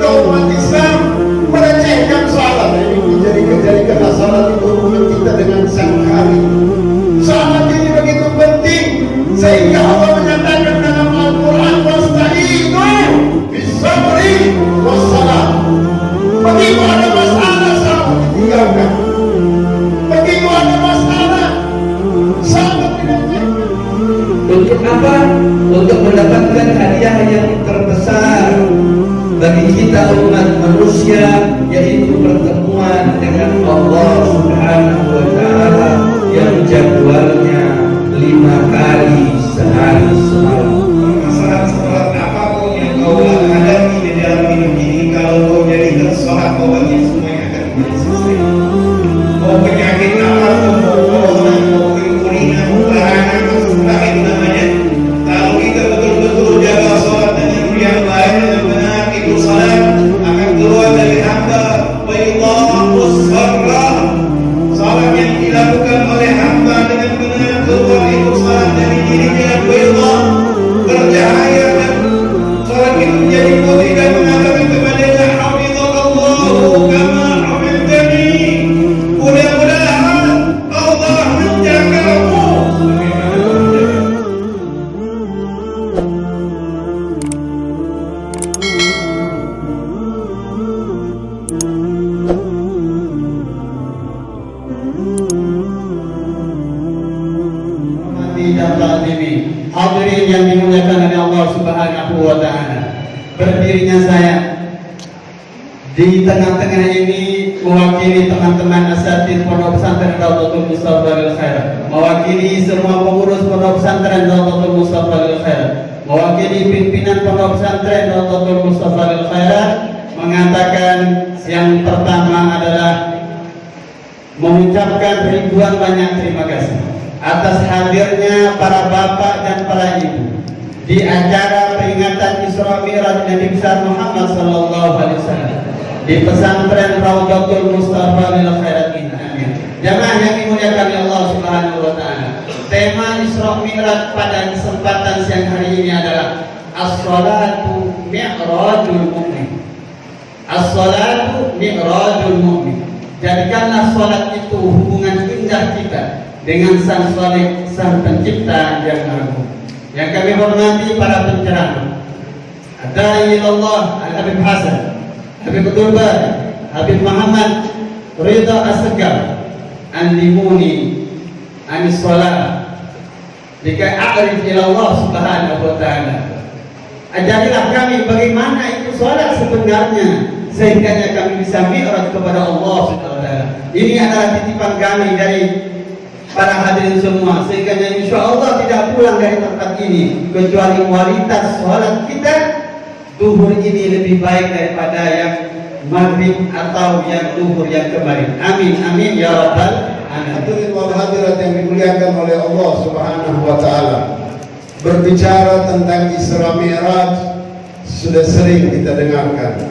kita umat Islam merecehkan salat. Ini dijadikan salat itu hubungan kita dengan sang Khalik. Salat ini begitu penting sehingga Allah menyatakan dalam Al-Quran, wasta'inu bis-sabri was-salat. Begitu ada masalah salat ditinggalkan. Begitu ada masalah salat ditinggalkan. Untuk apa? Untuk mendapatkan hadiah yang terbesar bagi kita umat manusia, yaitu pertemuan dengan Allah Subhanahu wa Ta'ala yang jadwalnya 5 kali sehari semalam. Masalah sholat apapun yang kau hadapi di dalam hidup ini, kalau kau jadikan sholat, pokoknya semuanya akan menjadi selesai. Mau penyakit apapun, mau corona, mau kurina, mau kelana, setelah itu namanya. Kalau kita betul-betul jaga sholat dengan yang baik, dengan benar, itu sholat akan keluar dari hamba baydha'us sarrah. Sholat yang dilakukan oleh hamba dengan benar, keluar itu sholat dari dirinya yang baydha', bercahaya, dan sholat itu menjadi putih dan mengatakan kepadanya, hafizallahu kama hafiztani. Mudah-mudahan Allah menjagamu sebagaimana Allah menjaga. Hadirin yang dimuliakan oleh Allah Subhanahu wa Ta'ala, berdirinya saya di tengah-tengah ini mewakili teman-teman asatidz Pondok Pesantren Rawdatul Mustaqbalil Khairat, mewakili semua pengurus Pondok Pesantren Rawdatul Mustaqbalil Khairat, mewakili pimpinan Pondok Pesantren Rawdatul Mustaqbalil Khairat, mengatakan yang pertama adalah mengucapkan ribuan banyak terima kasih atas hadirnya para bapak dan para ibu di acara peringatan Isra Mi'raj Nabi besar Muhammad sallallahu alaihi wasallam di pesantren Rawdatul Mustaqbalil Khairat ini. Amin. Jamaah yang dimuliakan oleh Allah Subhanahu wa Ta'ala, tema Isra Mi'raj pada kesempatan siang hari ini adalah as-salatu mi'rajul mu'min. As-salatu mi'rajul mu'min. Jadikanlah salat itu hubungan indah kita dengan sang Khalik, sang pencipta yang agung. Yang kami hormati para penceramah, Adai Allah Al-Habib Hasan, Habib Turban, Habib Muhammad Ridha As-Segar, An-Limuni Anis-Salat Jika a'rif ila Allah Subhanahu wa Ta'ala. Ajarilah kami bagaimana itu salat sebenarnya, sehingga kami bisa mi'raj kepada Allah Subhanahu wa Ta'ala. Ini adalah titipan kami dari para hadirin semua, sehingga insya Allah tidak pulang dari tempat ini kecuali kualitas sholat kita duhur ini lebih baik daripada yang maghrib atau yang duhur yang kemarin. Amin amin ya rabbal alamin. Hadirin wal hadirat yang dimuliakan oleh Allah Subhanahu wa Ta'ala, berbicara tentang Isra Mi'raj sudah sering kita dengarkan.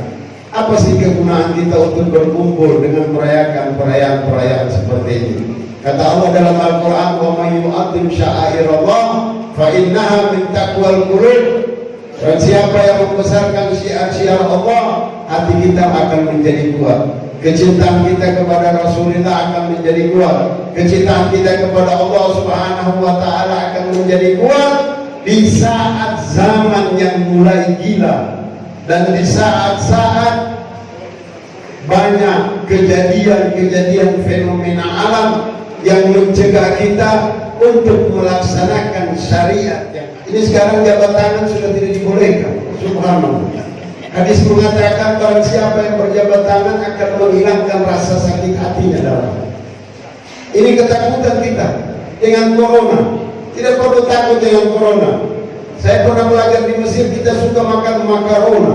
Apa sih kegunaan kita untuk berkumpul dengan merayakan perayaan-perayaan seperti ini? Kata Allah dalam Al-Quran, wa may yu'azzim sya'airallah fa innaha min taqwal qulub. Dan siapa yang membesarkan syiar-syiar Allah, hati kita akan menjadi kuat. Kecintaan kita kepada Rasulullah akan menjadi kuat. Kecintaan kita kepada Allah Subhanahu wa Ta'ala akan menjadi kuat di saat zaman yang mulai gila, dan di saat-saat banyak kejadian-kejadian fenomena alam yang mencegah kita untuk melaksanakan syariat yang ini. Sekarang jabat tangan sudah tidak dibolehkan. Subhanallah. Hadis mengatakan barang siapa yang berjabat tangan akan menghilangkan rasa sakit hatinya dalam. Ini ketakutan kita dengan corona. Tidak perlu takut dengan corona. Saya pernah belajar di Mesir, kita suka makan makarona.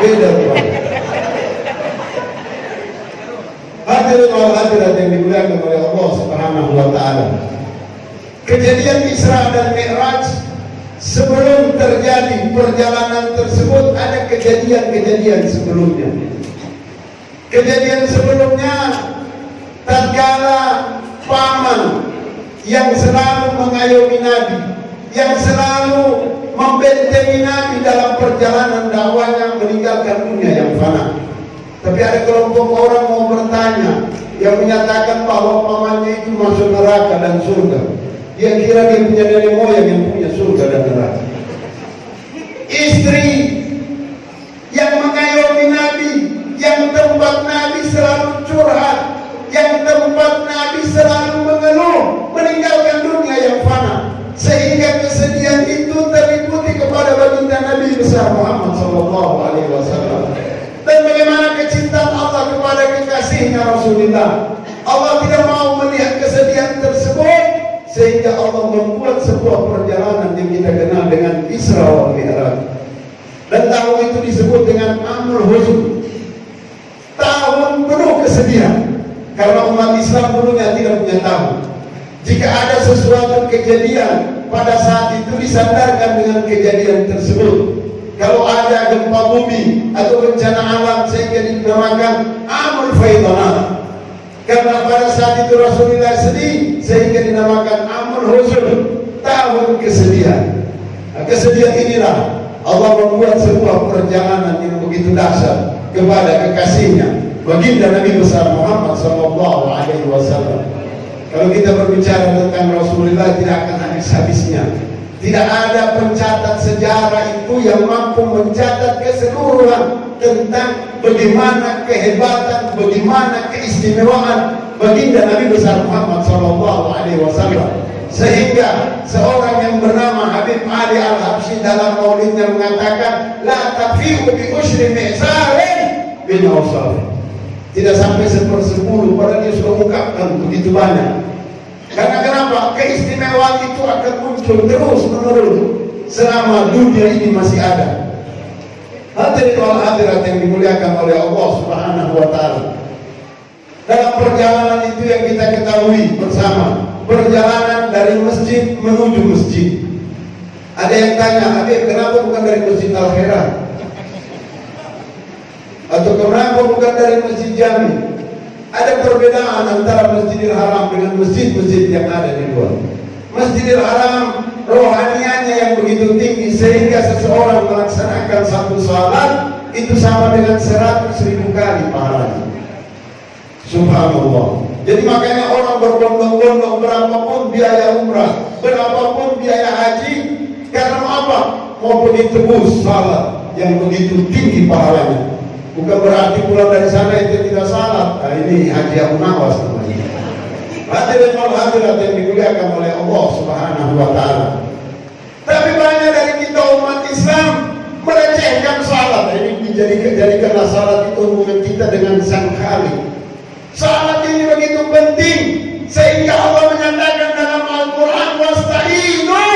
Beda Pak. Hadirin wal hadirat yang dimuliakan oleh Allah Subhanahu wa Ta'ala, kejadian Isra dan Mi'raj, sebelum terjadi perjalanan tersebut ada kejadian-kejadian sebelumnya. Kejadian sebelumnya tatkala paman yang selalu mengayomi Nabi, yang selalu membentengi Nabi dalam perjalanan dakwahnya meninggalkan dunia ada kelompok orang mau bertanya yang menyatakan bahwa pamannya itu masuk neraka dan surga. Dia kira dia punya nenek moyang yang punya surga dan neraka. Istri yang mengayomi Nabi, yang tempat Nabi selalu curhat, yang tempat Nabi selalu mengeluh, meninggalkan dunia yang fana, sehingga kesedihan itu terliputi kepada baginda Nabi besar Muhammad SAW. Dan bagaimana kecintaan Allah kepada kekasihnya Rasulullah. Allah tidak mau melihat kesedihan tersebut, sehingga Allah membuat sebuah perjalanan yang kita kenal dengan Isra wal Mi'raj. Dan tahun itu disebut dengan Amul Huzn, tahun penuh kesedihan, karena umat Islam dulunya tidak punya tahun. Jika ada sesuatu kejadian, pada saat itu disandarkan dengan kejadian tersebut. Kalau ada gempa bumi atau bencana alam, sehingga dinamakan Amul Faidanah. Karena pada saat itu Rasulullah sedih, sehingga dinamakan Amul Huzn, tahun kesedihan. Nah, kesedihan inilah Allah membuat sebuah perjalanan yang begitu dahsyat kepada kekasihnya, baginda Nabi besar Muhammad SAW. Kalau kita berbicara tentang Rasulullah, tidak akan habis-habisnya. Tidak ada pencatat sejarah itu yang mampu mencatat keseluruhan tentang bagaimana kehebatan, bagaimana keistimewaan baginda Nabi besar Muhammad SAW. Sehingga seorang yang bernama Habib Ali Al-Habsyi dalam maulidnya mengatakan, la tafi'u bi usyri mi'sarin bin awsaf. Tidak sampai 1/10, padahal dia sudah ungkapkan begitu banyak. Karena kenapa? Keistimewaan itu akan muncul terus menerus selama dunia ini masih ada. Hadirin wal hadirat yang dimuliakan oleh Allah Subhanahu wa taala. Dalam perjalanan itu yang kita ketahui bersama, perjalanan dari masjid menuju masjid. Ada yang tanya, "Habib, kenapa bukan dari Masjid Al-Khairah? Atau kenapa bukan dari Masjid Jami?" Ada perbedaan antara Masjidil Haram dengan masjid-masjid yang ada di luar. Masjidil Haram rohaniannya yang begitu tinggi, sehingga seseorang melaksanakan satu salat itu sama dengan 100.000 kali pahalanya. Subhanallah. Jadi makanya orang berbondong-bondong berapapun biaya umrah, berapapun biaya haji, karena apa? Mau pergi tebus salat yang begitu tinggi pahalanya. Bukan berarti pulang dari sana itu tidak salat. Nah, ini haji Abu Nawas namanya. Hadirin wal hadirat yang dimuliakan oleh Allah Subhanahu wa taala. Tapi banyak dari kita umat Islam melecehkan salat. Ini dijadikanlah salat itu hubungan kita dengan Sang Khalik. Salat ini begitu penting, sehingga Allah menyatakan dalam Al-Quran, wasta'inu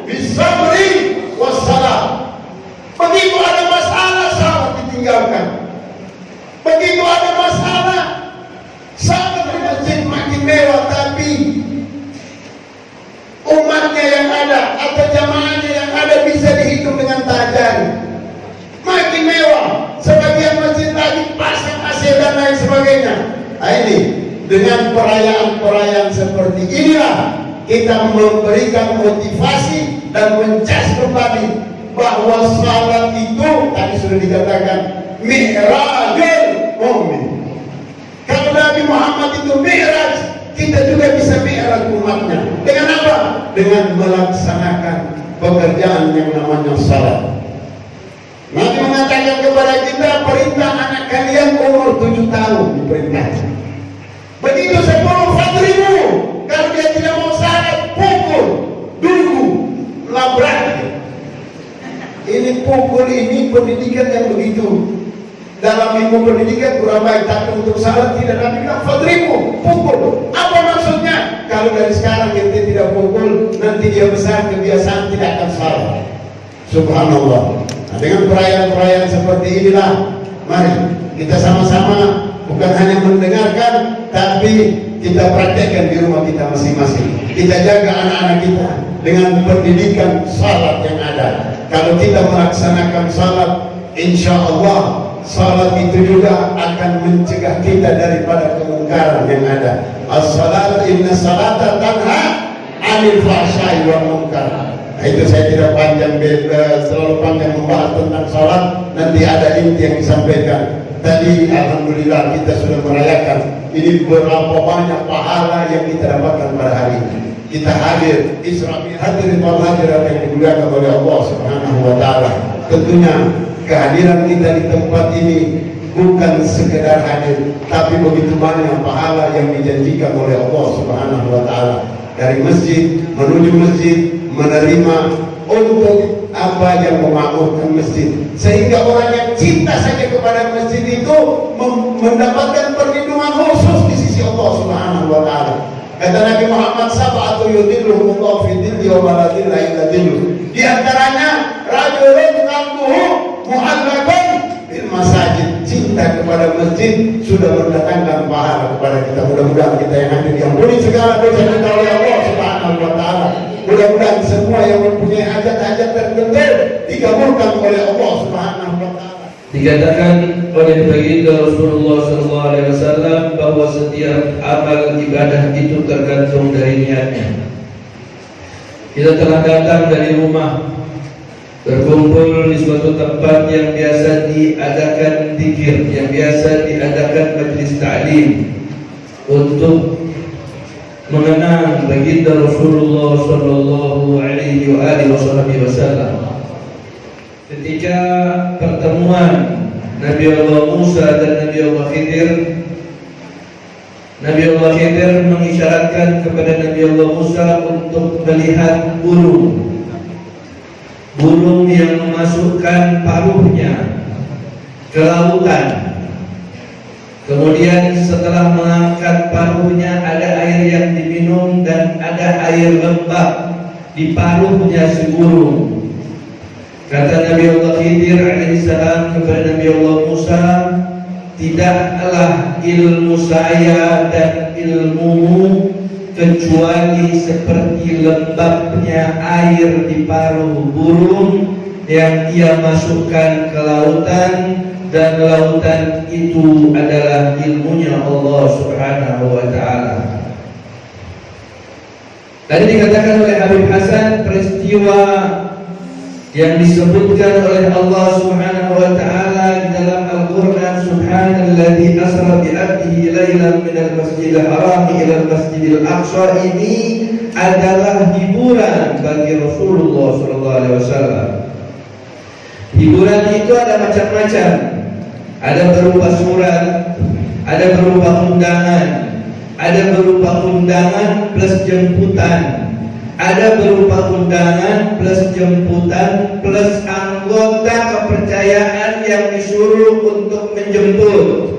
bis-sabri was-salat. Begitu ada masalah, salat ditinggalkan. Begitu ada masalah, salat di masjid makin mewah, tapi umatnya yang ada atau jamaahnya yang ada bisa dihitung dengan tajam. Makin mewah, sebagian masjid lagi pasang AC dan lain sebagainya. Nah, ini dengan perayaan-perayaan seperti inilah kita memberikan motivasi dan mencas kembali bahwa salat itu tadi sudah dikatakan mi'rajul mu'min. Kalau Nabi Muhammad itu mi'raj, kita juga bisa mi'raj umatnya. Dengan apa? Dengan melaksanakan pekerjaan yang namanya salat. Nabi mengatakan kepada kita, perintah anak kalian umur 7 tahun diperintahkan. Begitu 10 fadrimu, kalau dia tidak mau salat, pukul, dulu, labrak. Ini pukul, ini pendidikan yang begitu. Dalam ilmu pendidikan kurang baik, tapi untuk salat tidak. Nabi bilang fadrimu, pukul. Apa maksudnya? Kalau dari sekarang kita tidak pukul, nanti dia besar kebiasaan tidak akan salat. Subhanallah. Nah, dengan perayaan-perayaan seperti inilah, mari kita sama-sama bukan hanya mendengarkan, tapi kita praktekkan di rumah kita masing-masing. Kita jaga anak-anak kita dengan pendidikan salat yang ada. Kalau kita melaksanakan salat, insya Allah salat itu juga akan mencegah kita daripada kemungkaran yang ada. As-salat inna salata tanha 'anil fahsya'i wal munkar. Nah, itu saya tidak terlalu panjang membahas tentang sholat. Nanti ada inti yang disampaikan. Tadi alhamdulillah kita sudah merayakan ini berapa banyak pahala yang kita dapatkan pada hari ini. Kita hadir Isra Mi'raj, hadirin hadirat yang dimuliakan oleh Allah Subhanahu wa taala. Tentunya kehadiran kita di tempat ini bukan sekedar hadir, tapi begitu banyak pahala yang dijanjikan oleh Allah Subhanahu wa taala. Dari masjid menuju masjid, menerima untuk apa yang memakmurkan masjid, sehingga orang yang cinta saja kepada masjid itu mendapatkan perlindungan khusus di sisi Allah Subhanahu wa taala. Kata Nabi Muhammad, sab'atu yudhilluhumullahu fi dhilli wa ma la dhilla illa dhilluh. Di antaranya rajulun qalbuhu mu'allaqun bil masajid. Cinta kepada masjid sudah mendatangkan pahala kepada kita. Mudah-mudahan kita yang hadir diampuni segala dosa kita oleh Allah Subhanahu wa taala. Mudah-mudahan semua yang mempunyai hajat-hajat tertentu dikabulkan oleh Allah Subhanahu wa taala. Dikatakan oleh baginda Rasulullah SAW bahwa setiap amal ibadah itu tergantung dari niatnya. Kita telah datang dari rumah, berkumpul di suatu tempat yang biasa diadakan zikir, yang biasa diadakan majlis ta'lim untuk mengenang baginda Rasulullah SAW. Ketika pertemuan Nabi Allah Musa dan Nabi Allah Khidir, Nabi Allah Khidir mengisyaratkan kepada Nabi Allah Musa untuk melihat burung yang memasukkan paruhnya ke lautan. Kemudian setelah mengangkat paruhnya, ada air yang diminum dan ada air lembab di paruhnya si burung. Kata Nabi Allah Khidir alaihissalam kepada Nabi Allah Musa, tidaklah ilmu saya dan ilmumu kecuali seperti lembabnya air di paruh burung yang ia masukkan ke lautan, dan lautan itu adalah ilmunya Allah Subhanahu wa taala. Tadi dikatakan oleh Habib Hasan peristiwa yang disebutkan oleh Allah Subhanahu wa taala di dalam Al-Qur'an, subhanalladzi asra bi 'abdihi lailan minal masjidil haram ila al-masjidil aqsa, ini adalah hiburan bagi Rasulullah sallallahu alaihi wasallam. Hiburan itu ada macam-macam. Ada berupa surat, ada berupa undangan, ada berupa undangan plus jemputan, ada berupa undangan plus jemputan plus anggota kepercayaan yang disuruh untuk menjemput.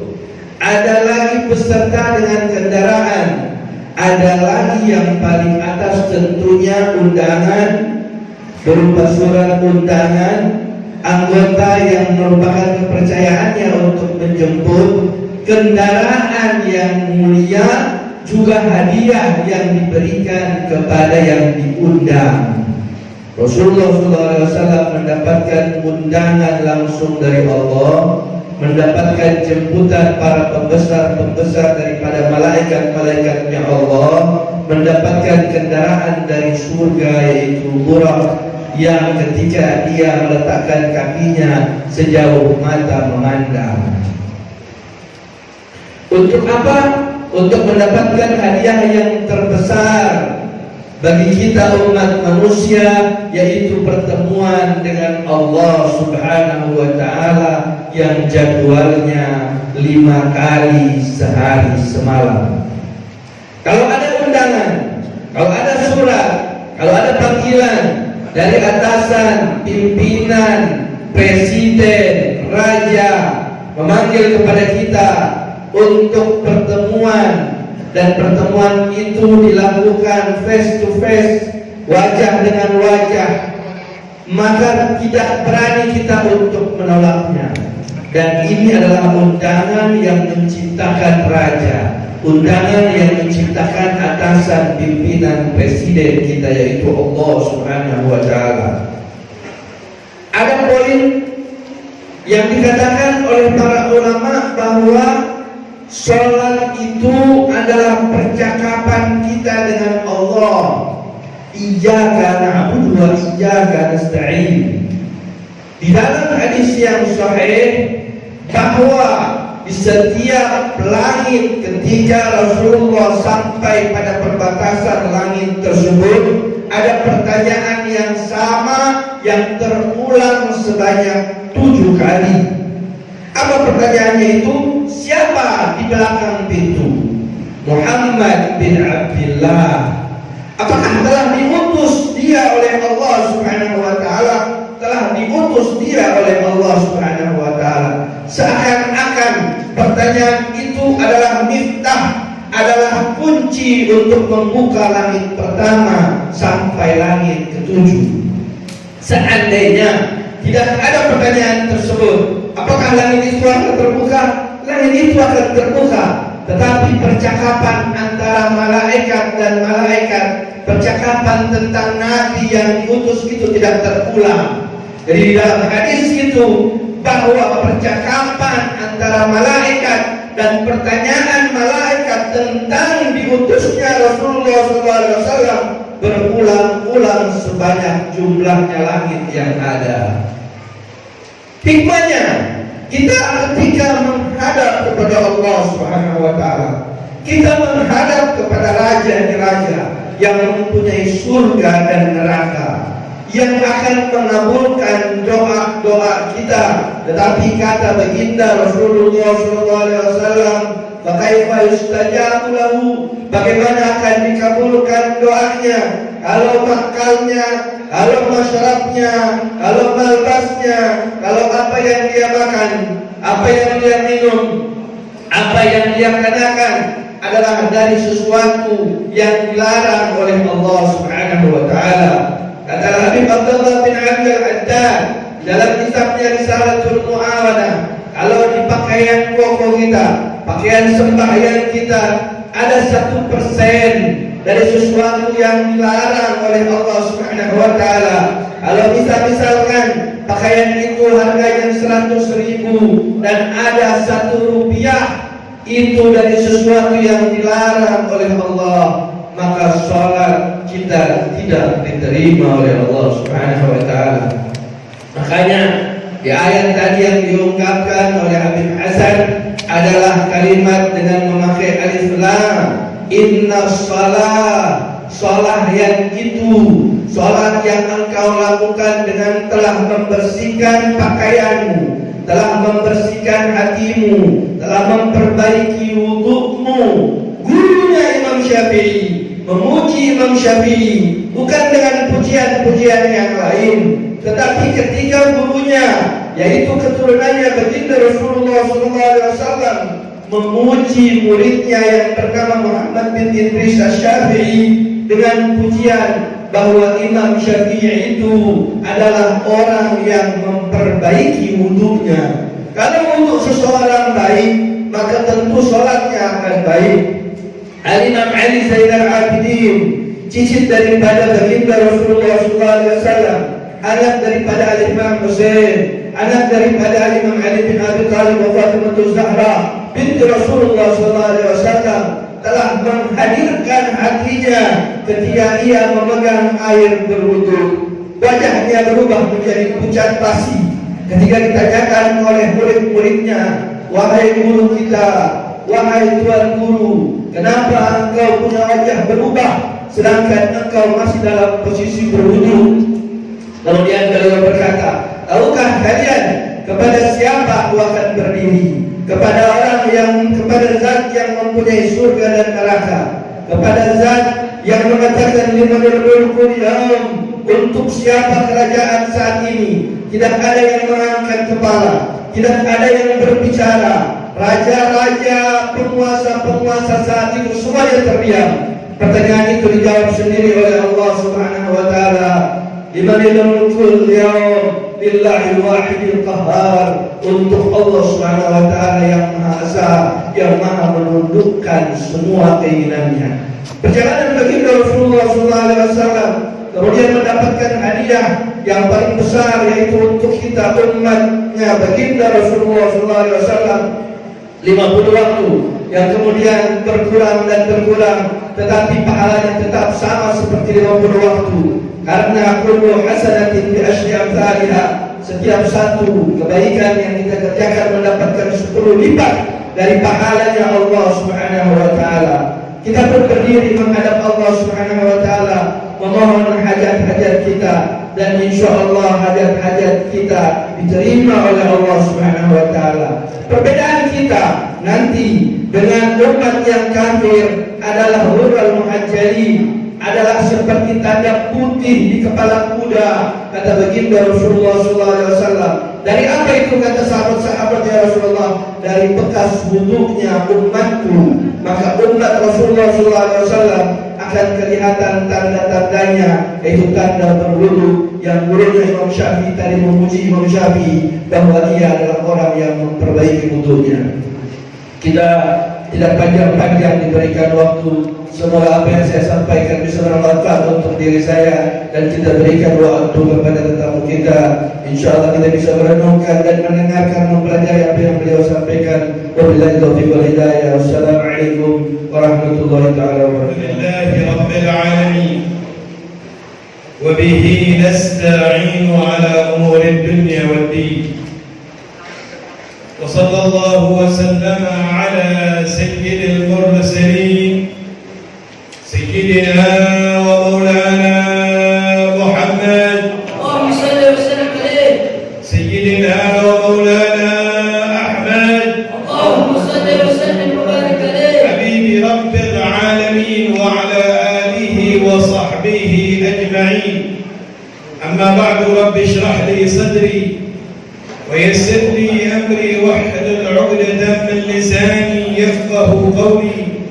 Ada lagi peserta dengan kendaraan. Ada lagi yang paling atas tentunya undangan berupa surat undangan, anggota yang merupakan kepercayaannya untuk menjemput, kendaraan yang mulia, juga hadiah yang diberikan kepada yang diundang. Rasulullah SAW mendapatkan undangan langsung dari Allah, mendapatkan jemputan para pembesar-pembesar daripada malaikat-malaikatnya Allah, mendapatkan kendaraan dari surga yaitu Burak, yang ketika dia meletakkan kakinya sejauh mata memandang. Untuk apa? Untuk mendapatkan hadiah yang terbesar bagi kita umat manusia, yaitu pertemuan dengan Allah Subhanahu wa taala yang jadwalnya 5 kali sehari semalam. Kalau ada undangan, kalau ada surat, kalau ada panggilan dari atasan, pimpinan, presiden, raja memanggil kepada kita untuk pertemuan, dan pertemuan itu dilakukan face to face, wajah dengan wajah, maka tidak berani kita untuk menolaknya. Dan ini adalah undangan yang menciptakan raja, undangan yang menciptakan atasan, pimpinan, presiden kita, yaitu Allah Subhanahu wa taala. Ada poin yang dikatakan oleh para ulama bahwa salat itu adalah percakapan kita dengan Allah. iyyaka na'budu wa iyyaka nasta'in. Di dalam hadis yang sahih bahwa di setiap langit ketika Rasulullah sampai pada perbatasan langit tersebut, ada pertanyaan yang sama yang terulang sebanyak 7 kali. Apa pertanyaannya itu? Siapa di belakang pintu? Muhammad bin Abdullah. Apakah telah diutus dia oleh Allah Subhanahu wa taala? Telah diutus dia oleh Allah Subhanahu wa taala. Seakan-akan pertanyaan itu adalah miftah, adalah kunci untuk membuka langit pertama sampai langit ke-7. Seandainya tidak ada pertanyaan tersebut, apakah langit itu akan terbuka? Langit itu akan terbuka. Tetapi percakapan antara malaikat dan malaikat, percakapan tentang nabi yang diutus itu tidak terulang. Jadi di dalam hadis itu bahwa percakapan antara malaikat dan pertanyaan malaikat tentang diutusnya Rasulullah SAW berulang-ulang sebanyak jumlahnya langit yang ada. Hikmahnya, kita ketika menghadap kepada Allah Subhanahu wa taala, kita menghadap kepada raja-raja yang mempunyai surga dan neraka, yang akan mengabulkan doa-doa kita. Tetapi kata baginda Rasulullah SAW, "Fakaifa yustajabu lahu?" Bagaimana akan dikabulkan doanya kalau makalnya, kalau masyarabnya, kalau malbasnya, kalau apa yang dia makan, apa yang dia minum, apa yang dia kenakan adalah dari sesuatu yang dilarang oleh Allah Subhanahu wa taala. Kata Habib Abdullah bin Ali Al-Haddad dalam kitabnya Risalatul Mu'awadah, kalau di pakaian koko kita, pakaian sembahyang kita, ada 1% dari sesuatu yang dilarang oleh Allah Subhanahu wa taala. Kalau misalkan pakaian itu harganya 100.000 dan ada 1 rupiah itu dari sesuatu yang dilarang oleh Allah, maka sholat kita tidak diterima oleh Allah Subhanahu wa taala. Makanya di ayat tadi yang diungkapkan oleh Habib Hasan adalah kalimat dengan memakai alif lam. Inna salah yang itu, salat yang engkau lakukan dengan telah membersihkan pakaianmu, telah membersihkan hatimu, telah memperbaiki wudukmu. Gurunya Imam Syafi'i memuji Imam Syafi'i bukan dengan pujian-pujian yang lain, tetapi ketika gurunya, yaitu keturunannya baginda Rasulullah SAW, memuji muridnya yang bernama Muhammad bin Idris Asy-Syafi'i dengan pujian bahwa Imam Syafi'i itu adalah orang yang memperbaiki wudhunya. Kalau wudhu seseorang baik, maka tentu sholatnya akan baik. Al-Imam Ali Zainal Abidin, cicit daripada baginda Rasulullah SAW, anak daripada Al-Imam Husain, anak daripada Al-Imam Ali bin Abi Thalib wa Fatimah Zahra binti Rasulullah SAW, telah menghadirkan hatinya ketika ia memegang air berwudu. Wajahnya berubah menjadi pucat pasi ketika ditanyakan oleh murid-muridnya, "Wahai guru kita, wahai tuan guru, kenapa engkau punya wajah berubah sedangkan engkau masih dalam posisi berwudu?" Kemudian beliau berkata, "Tahukah kalian kepada siapa aku akan berdiri? Kepada kepada zat yang mempunyai surga dan neraka, kepada zat yang mengatakan limanil mulkul yaum, untuk siapa kerajaan saat ini. Tidak ada yang mengangkat kepala, tidak ada yang berbicara. Raja-raja, penguasa-penguasa saat itu semuanya terdiam." Pertanyaan itu dijawab sendiri oleh Allah Subhanahu wa taala, "Limanil mulkul yaum, lillahil wahidil qahhar." Untuk Allah Subhanahu wa taala yang Maha Esa, yang Maha menundukkan semua keinginannya. Perjalanan baginda Rasulullah SAW kemudian mendapatkan hadiah yang paling besar, yaitu untuk kita umatnya baginda Rasulullah SAW 50 waktu yang kemudian berkurang dan berkurang, tetapi pahalanya tetap sama seperti 50 waktu. Karena kullu hasanatin bi asyri amsalha, setiap satu kebaikan yang kita kerjakan mendapatkan 10 lipat dari pahalanya Allah Subhanahu wa taala. Kita pun berdiri menghadap Allah Subhanahu wa taala memohon hajat-hajat kita, dan insyaallah hajat-hajat kita diterima oleh Allah Subhanahu wa taala. Perbedaan kita nanti dengan umat yang kafir adalah hurul muhajjalin, adalah seperti tanda putih di kepala kuda, kata baginda Rasulullah SAW. Dari apa itu, kata sahabat-sahabat, ya Rasulullah? Dari bekas wuduknya umatku, maka umat Rasulullah SAW akan kelihatan tanda-tandanya, yaitu tanda berwudu. Yang gurunya Imam Syafi'i tadi memuji Imam Syafi'i bahwa dia adalah orang yang memperbaiki wudunya. Kita tidak panjang-panjang diberikan waktu. Semoga apa yang saya sampaikan bisa bermanfaat untuk diri saya, dan kita berikan waktu kepada tetamu kita. InsyaAllah kita bisa merenungkan dan mendengarkan, mempelajari apa yang beliau sampaikan. Wabillahi taufiq wal hidayah. Wassalamualaikum warahmatullahi taala wabarakatuh. Alhamdulillahi rabbil alamin. وبه نستعين على أمور الدنيا والدين. وصلى الله وسلم على سيد المرسلين سيدنا ومولانا محمد، اللهم صل وسلم عليه. سيدنا ومولانا أحمد، اللهم صل وسلم وبارك عليه. حبيب رب العالمين وعلى آله وصحبه أجمعين. أما بعد، رب اشرح لي صدري ويسر لي أمري واحلل عقدة من لساني يفقه قولي.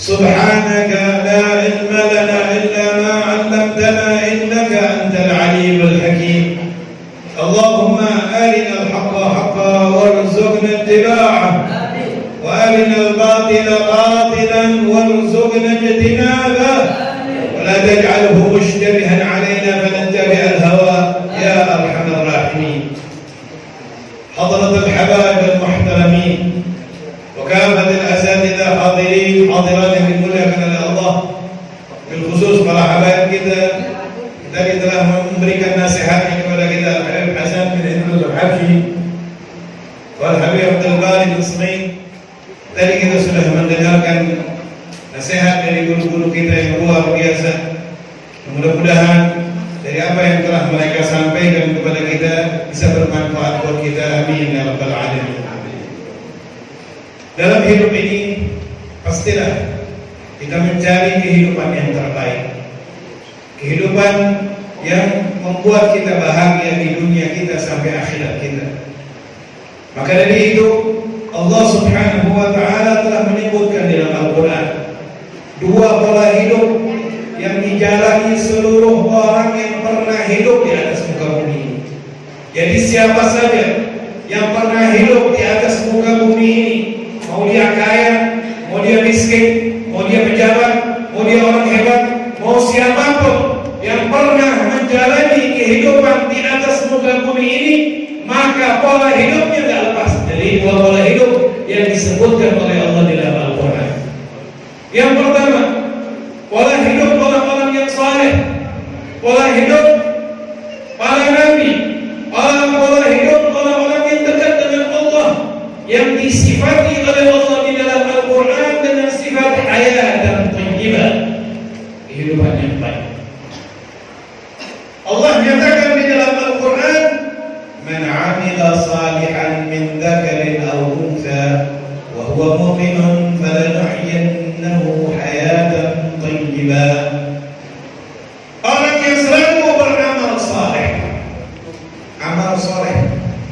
سبحانك لا علم لنا إلا ما علمتنا إنك أنت العليم الحكيم. اللهم أرنا الحق حقا وارزقنا اتباعه، آمين. وأرنا الباطل باطلا وارزقنا اجتنابه، ولا تجعله مشتبها علينا فنتبع الهوى يا أرحم الراحمين. حضرة الحبائب المحترمين وكافة الأساتذة حاضرين حاضرات yang dimuliakan oleh Allah, بالخصوص para habaib kita telah memberikan nasihatnya kepada kita, Al-Habib Hasan bin Idrus Al-Habsyi wal Habib Abdul Bari bin Smain. Tadi kita sudah mendengarkan nasihat dari guru-guru kita yang luar biasa. Mudah-mudahan dari apa yang telah mereka sampaikan kepada kita bisa bermanfaat buat kita. Amin ya rabbal alamin. Dalam hidup ini pastilah kita mencari kehidupan yang terbaik, kehidupan yang membuat kita bahagia di dunia kita sampai akhirat kita. Maka dari itu Allah Subhanahu wa taala telah menyebutkan dalam Al-Qur'an dua pola hidup yang dijalani seluruh orang yang pernah hidup di atas muka bumi ini. Jadi siapa saja yang pernah hidup di atas muka bumi ini, mau dia kaya, mau dia miskin, mau dia pejabat, mau dia orang hebat, mau siapapun yang pernah menjalani kehidupan di atas muka bumi ini, maka pola hidupnya tidak lepas dari dua pola hidup yang disebutkan oleh Allah di dalam Al-Quran. Yang pertama, pola hidup orang-orang yang saleh, pola hidup para nabi, pola hidup orang-orang yang dekat dengan Allah, yang disifati oleh Allah di dalam Al-Quran dengan sifat hayatan thayyibah, kehidupan yang baik. Allah nyatakan di dalam Al-Quran, man 'amila salihan min dzakarin aw untha wa huwa mu'minun falanuhyiyannahu hayatan thayyibah. Orang yang selalu beramal saleh. Amal saleh.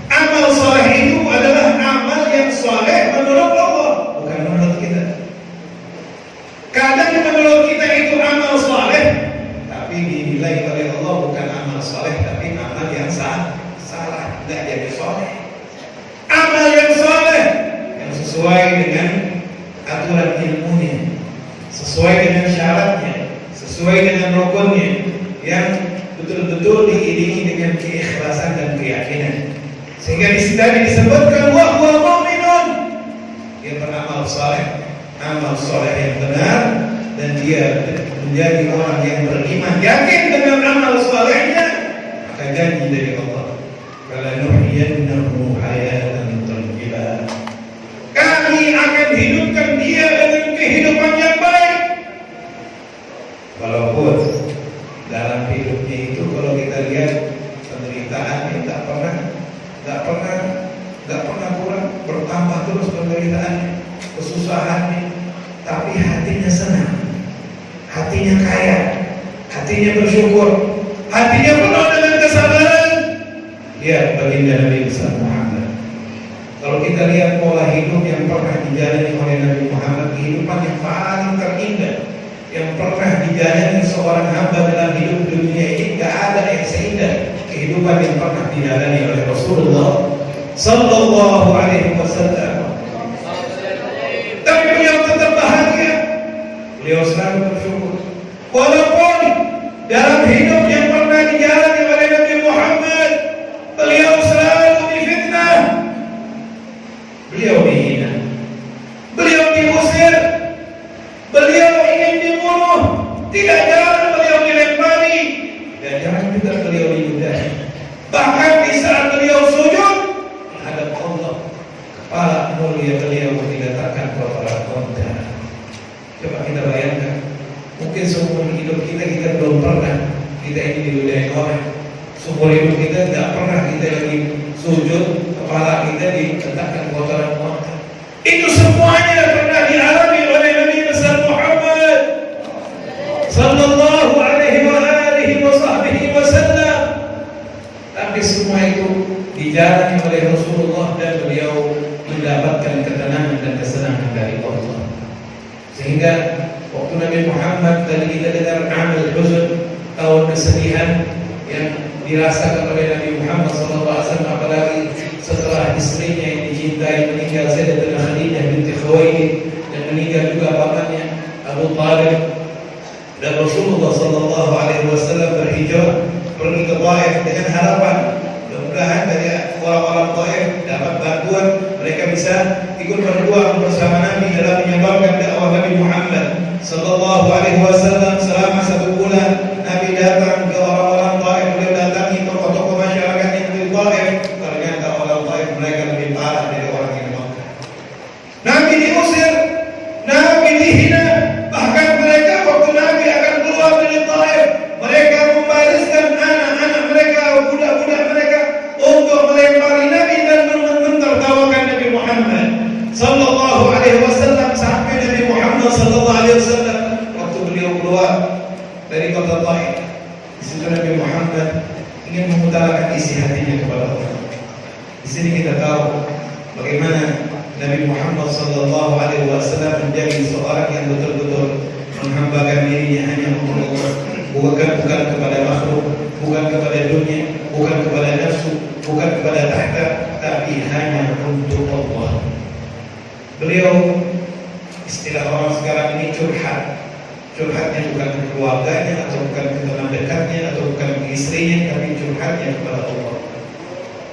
Amal saleh itu adalah amal yang saleh menurut Allah, bukan menurut kita. Kadang menurut kita itu amal saleh, tapi dinilai oleh Allah bukan amal saleh, tapi amal yang salah, tidak jadi saleh. Amal yang saleh yang sesuai dengan aturan ilmunya, sesuai dengan syaratnya, sesuai dengan rukunnya, yang betul-betul diiringi dengan keikhlasan dan keyakinan. Sehingga di sini disebutkan wa huwa mu'minun, dia beramal saleh, amal soleh yang benar, dan dia menjadi orang yang beriman, yakin dengan amal solehnya, maka janji dari Allah, "Falanuhyiyannahu hayatan thayyibah." Kami akan hidupkan dia dengan kehidupan yang baik. Walaupun dalam hidupnya itu kalau kita lihat penderitaannya tak pernah kurang, bertambah terus penderitaannya, kesusahannya, tapi hatinya senang, hatinya kaya, hatinya bersyukur, hatinya penuh dengan kesabaran. Lihat baginda Nabi besar Muhammad. Kalau kita lihat pola hidup yang pernah dijalani oleh Nabi Muhammad, kehidupan yang paling terindah yang pernah dijalani seorang hamba dalam hidup dunia ini, tidak ada yang seindah kehidupan yang pernah dijalani oleh Rasulullah Sallallahu Alaihi Wasallam. Tapi beliau tetap bahagia, beliau selalu bersyukur, walaupun dalam hidup yang pernah dijalani oleh Nabi Muhammad, beliau selalu difitnah, beliau dihina, beliau diusir, beliau ingin dibunuh, tidak jarang beliau dilempari, dan jarang juga beliau diludahi. Bahkan di saat beliau sujud menghadap Allah, kepala mulia beliau diletakkan kepada konda. Coba kita bayangkan, mungkin seumur hidup kita belum pernah kita ini diludahi orang. Seumur hidup kita tidak pernah kita lagi sujud, kepala kita diletakkan kotoran konda. Itu semuanya pernah dialami oleh Nabi besar Muhammad Sallallahu Alaihi Wasallam. Tapi semua itu dijalani oleh Rasulullah, dan beliau mendapatkan ketenangan dan kesenangan dari Allah. Sehingga waktu Nabi Muhammad tadi kita dengar amal huzn, tahun kesedihan yang dirasakan oleh Nabi Muhammad SAW, apalagi setelah istrinya yang dicintai meninggal, Sayyidatina Khadijah binti Khuwailid, dan meninggal juga bapaknya Abu Talib. Dan Rasulullah SAW berhijrah pergi ke Taif dengan harapan mudah-mudahan dari orang-orang Taif dapat bantuan, mereka bisa ikut berjuang bersama Nabi dalam menyebarkan dakwah Nabi Muhammad Sallallahu Alaihi Wasallam. Selama 1 bulan Nabi datang ke orang-orang Taif, beliau datangi tokoh-tokoh masyarakat yang di Taif. Ternyata orang Taif mereka lebih parah dari orang yang Makkah. Nabi diusir, Nabi dihina, bahkan mereka waktu Nabi akan keluar dari Taif, mereka membariskan anak-anak mereka, budak-budak mereka untuk melempari Nabi dan mentertawakan Nabi Muhammad Sallallahu Alaihi Wasallam. Sampai Nabi Muhammad Sallallahu Alaihi Wasallam waktu beliau keluar dari kota Taif, di situ Nabi Muhammad ingin mengutarakan isi hatinya kepada Allah. Di sini kita tahu bagaimana Nabi Muhammad Sallallahu Alaihi Wasallam menjadi seorang yang betul-betul menghambakan dirinya hanya untuk Allah, bukan kepada makhluk, bukan kepada dunia, bukan kepada nafsu, bukan kepada tahta, tapi hanya untuk Allah. Beliau, istilah orang sekarang ini, curhatnya bukan ke keluarganya, atau bukan ke teman dekatnya, atau bukan ke istrinya, tapi curhatnya kepada Allah.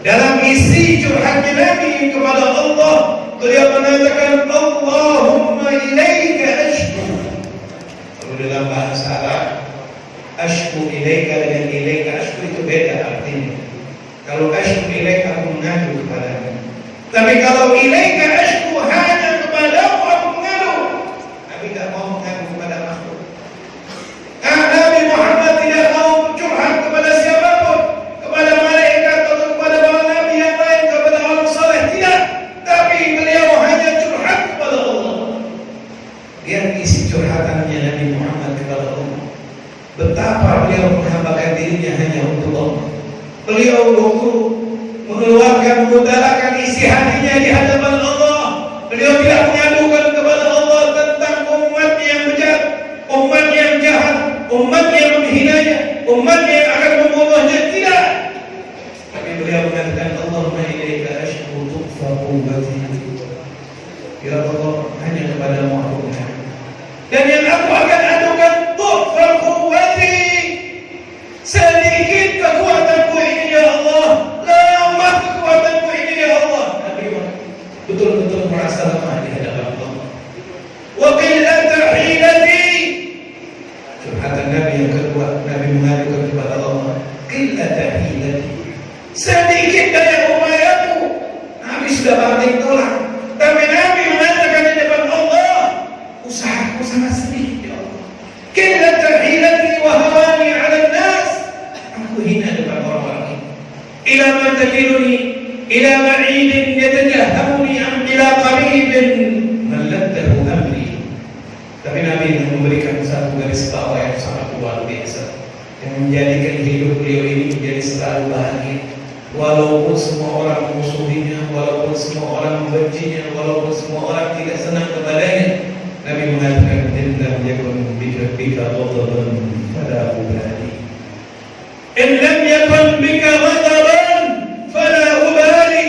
Dalam isi curhatnya Nabi kepada Allah, beliau mengatakan, Allahumma ilaika ashku. Kalau dalam bahasa Arab, ashku ilaika dengan ilaika ashku itu beda artinya. Kalau ashku ilaika, aku mengadu kepadamu. Tapi kalau ilaika ashku, hanya kepadamu aku mengadu. Nabi tidak mau mengadu kepada makhluk. Nabi Muhammad tidak mau curhat kepada siapapun, kepada malaikat atau kepada para nabi yang lain, kepada orang saleh, tidak. Tapi beliau hanya curhat kepada Allah. Lihat isi curhatannya Nabi Muhammad kepada Allah. Betapa beliau menghambakan dirinya hanya untuk Allah. Beliau waktu mengutarakan isi hatinya di hadapan Allah, beliau tidak mengadukan kepada Allah tentang umatnya yang bejat, umatnya yang jahat, umatnya yang menghinanya, umatnya yang akan membunuhnya, tidak. Tapi beliau mengatakan, Allahumma ilaika ashku tuqfa quwwati. Ya Allah, hanya kepadamu aku mengadu. Dan yang aku akan adukan tuqfa quwwati, sedikit kekuatanku ini ya Allah, lemah kekuatanku ini ya Allah. Nabi betul-betul merasa lemah di hadapan Allah. sudah banting tulang. Tapi Nabi mengatakan di depan Allah, usahaku sangat sedikit ya Allah. Qillatu hilati wa hawani 'ala an-nas. Aku hina depan orang-orang ini. Ila man tajiduni ila ba'idin yatajahamuni am ila qaribin malladdahu amri. Tapi Nabi memberikan satu garis bawah yang sangat luar biasa, yang menjadikan hidup beliau ini menjadi selalu bahagia. Walaupun semua orang musuhinya, walaupun semua orang membencinya, walaupun semua orang tidak senang kepadanya, Nabi mengatakan, "In lam yakun bika ghadaban fala ubali." In lam yakun bika ghadaban fala ubali.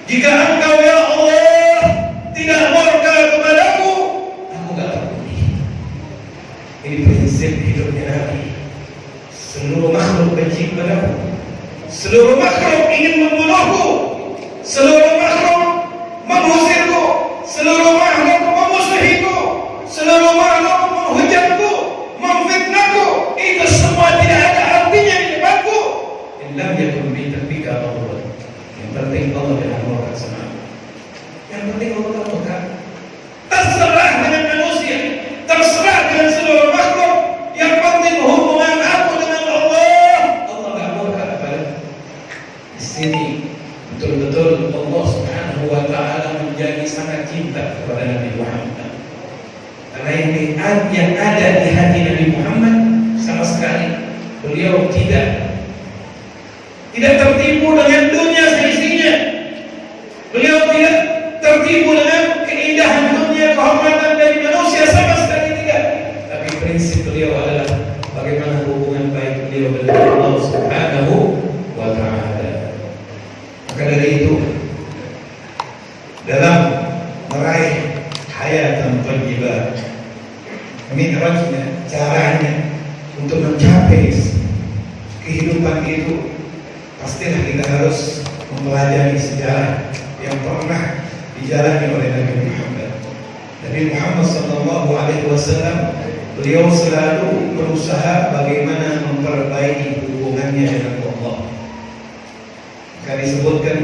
Jika engkau ya Allah tidak murka kepadaku, aku tak peduli. Ini prinsip hidupnya Nabi. Seluruh makhluk benci kepadaku, seluruh makhluk ingin membunuhku, seluruh makhluk mengusirku, seluruh makhluk memusuhiku, seluruh makhluk menghujatku, memfitnahku, itu semua tidak ada artinya di depanku. Lam yakun bika ghadaban. Yang penting Allah jangan murka sama aku. Yang penting Allah tak murka. Terserah dengan manusia, terserah dengan seluruh makhluk. Yang penting hubungan aku dengan Allah. Allah tak murka kepada. Di sini betul-betul Allah Subhanahu wa taala menjadi sangat cinta kepada Nabi Muhammad. Karena yang ada di hati Nabi Muhammad sama sekali beliau tidak tertipu dengan dunia seisinya. Beliau tidak tertipu dengan keindahan dunia, kehormatan dari manusia, sama sekali tidak. Tapi prinsip beliau adalah bagaimana hubungan baik beliau dengan Allah Subhanahu wa taala. Maka dari itu, dalam meraih hayatan thayyibah, mi'rajnya, caranya untuk mencapai kehidupan itu, pastilah kita harus mempelajari sejarah yang pernah dijalani oleh Nabi Muhammad. Nabi Muhammad SAW, beliau selalu berusaha bagaimana memperbaiki hubungannya dengan Allah. Maka disebutkan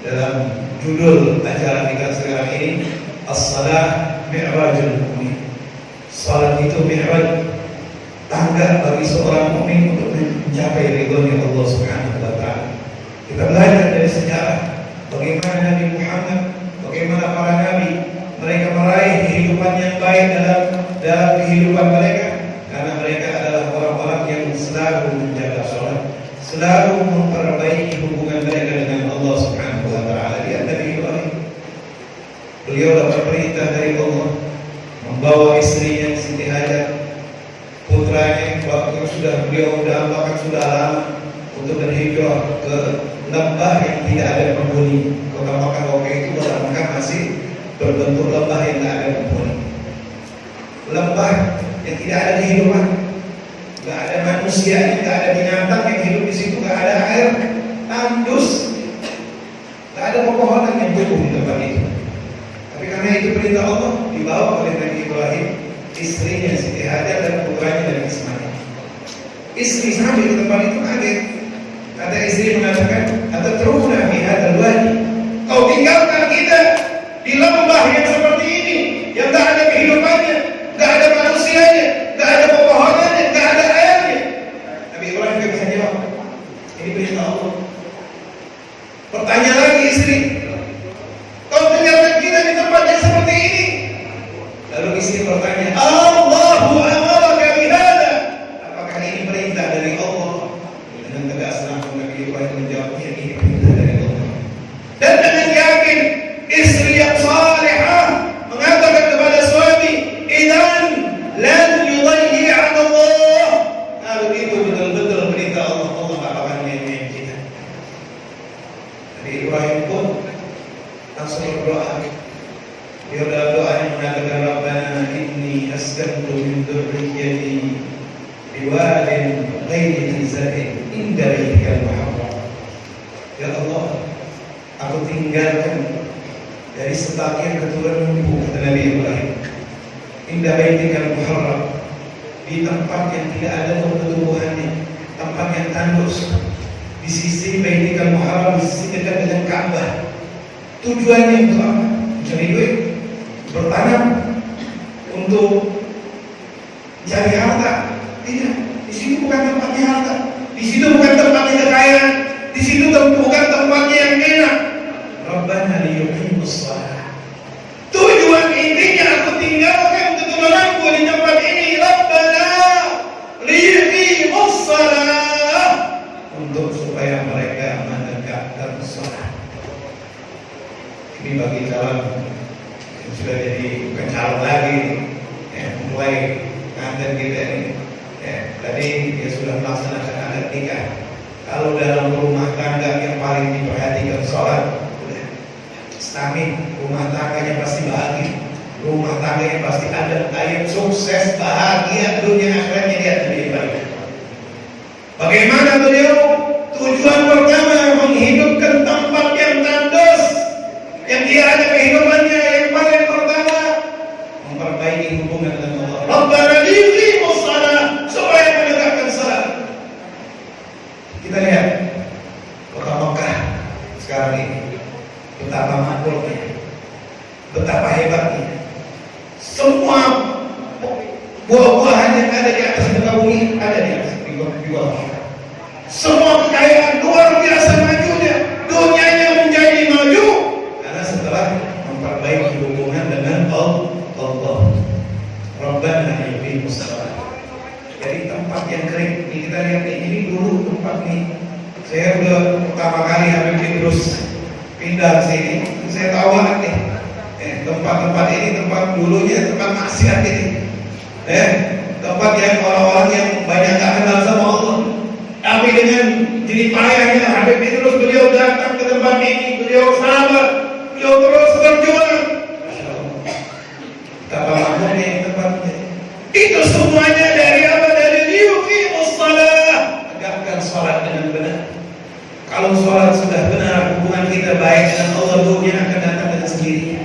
dalam judul acara kita sekarang ini, As-Salah Mi'rajul Mu'min. Salat itu mi'raj, tangga bagi seorang mukmin untuk mencapai ridhonya Allah Subhanahu wa taala. Kita belajar dari sejarah bagaimana Nabi Muhammad, bagaimana para nabi mereka meraih kehidupan yang baik dalam kehidupan mereka, karena mereka adalah orang-orang yang selalu menjaga salat, selalu memperbaiki hubungan mereka dengan Allah Subhanahu wa taala. Lihat Nabi Ibrahim, beliau dapat perintah dari Allah membawa istrinya Siti Hajar, putranya waktu beliau sudah lama untuk berhijrah ke lembah yang tidak ada penghuni. Kota Makkah waktu itu, kota Makkah masih berbentuk lembah yang tidak ada penghuni, lembah yang tidak ada kehidupan, tidak ada manusia, tidak ada binatang yang hidup di situ, tidak ada air, tandus, tidak ada pepohonan yang tumbuh di tempat itu. Tapi karena itu perintah Allah, dibawa oleh Nabi Ibrahim, istrinya Siti Hajar dan putranya dari Ismail. Istri sampai di tempat itu kaget. Kata istri mengatakan, "Atatrukuna fi hadzal wadi?" Kau tinggalkan kita di lembah yang seperti ini, yang tak ada kehidupannya, tak ada manusianya, tak ada pepohonannya, tak ada airnya. Nabi Ibrahim tidak bisa jawab. Ini perintah Allah. Bertanya lagi istri, "Kau tinggalkan kita di tempat yang seperti ini?" Lalu istri bertanya, "Allahu amaraka bihadza?" Apakah ini perintah dari Allah? Dengan tegas langsung Nabi Ibrahim menjawab, "Ya, ini perintah dari Allah." Dan dengan yakin, istri yang salihah mengatakan kepada suami, "Idzan lan yudayyi'an Allah." Kalau itu betul-betul perintah Allah, Allah tak akan nyanyiin kita. Nabi Ibrahim pun langsung berdoa. Dia dalam doanya mengatakan, "Rabbana inni askantu min dzurriyyati biwadin ghairi dzi zar'in inda baitikal muharram." Ya Allah, aku tinggalkan dari sebagian keturunanku, kata Nabi Ibrahim, inda baitikal muharram, di tempat yang tidak ada tumbuh-tumbuhannya, tempat yang tandus, di sisi baitikal muharram, di sisi dekat dengan Ka'bah. Tujuannya untuk apa? Mencari duit, bertanam, untuk cari harta. Tidak, di situ bukan tempatnya harta, di situ bukan tempatnya kekayaan, di situ bukan tempatnya yang enak. Rabbana liyuqimus shalah. Tujuan intinya aku tinggalkan keturunanku di tempat ini. Rabbana liyuqimus shalah, untuk supaya mereka menegakkan shalat. Ini bagi calon yang sudah jadi bukan calon lagi, mulai nganten kita ini. Tadi dia sudah melaksanakan akad nikah. Kalau dalam rumah tangga yang paling diperhatikan sholat, udah stamin, rumah tangganya pasti bahagia, rumah tangganya pasti ada ayat sukses, bahagia dunia akhiratnya dia lebih baik. Bagaimana beliau? Tujuan pertama menghidupkan tempat yang tandas, yang dia ada kehidupannya. Yang paling pertama memperbaiki hubungan dengan Allah. Rabbana liyuqimus shalah, supaya menegakkan salat. Kita lihat kota Mekah sekarang ini, betapa makmurnya, betapa hebatnya. Semua buah-buahan yang ada di atas muka bumi ada di atas di bawah. Semua kekayaan luar biasa majunya, dunianya menjadi maju karena setelah memperbaiki hubungan dengan Allah. Rabbana liyuqimus shalah. Jadi tempat yang kering ini kita lihat ini dulu tempat ini. Saya udah pertama kali Habib Idrus pindah ke sini, saya tahu banget nih. Tempat-tempat ini tempat dulunya tempat maksiat ini. Tempat yang orang-orang yang banyak gak kenal sama Allah. Tapi dengan jerih payahnya Habib Idrus, beliau datang ke tempat ini, beliau sabar, beliau terus berjuang. Betapa makmurnya tempatnya. Itu semuanya dari apa? Dari liyuqimus shalah, tegakkan salat dengan benar. Kalau salat sudah benar, hubungan kita baik dengan Allah, dunia akan datang dengan sendirinya.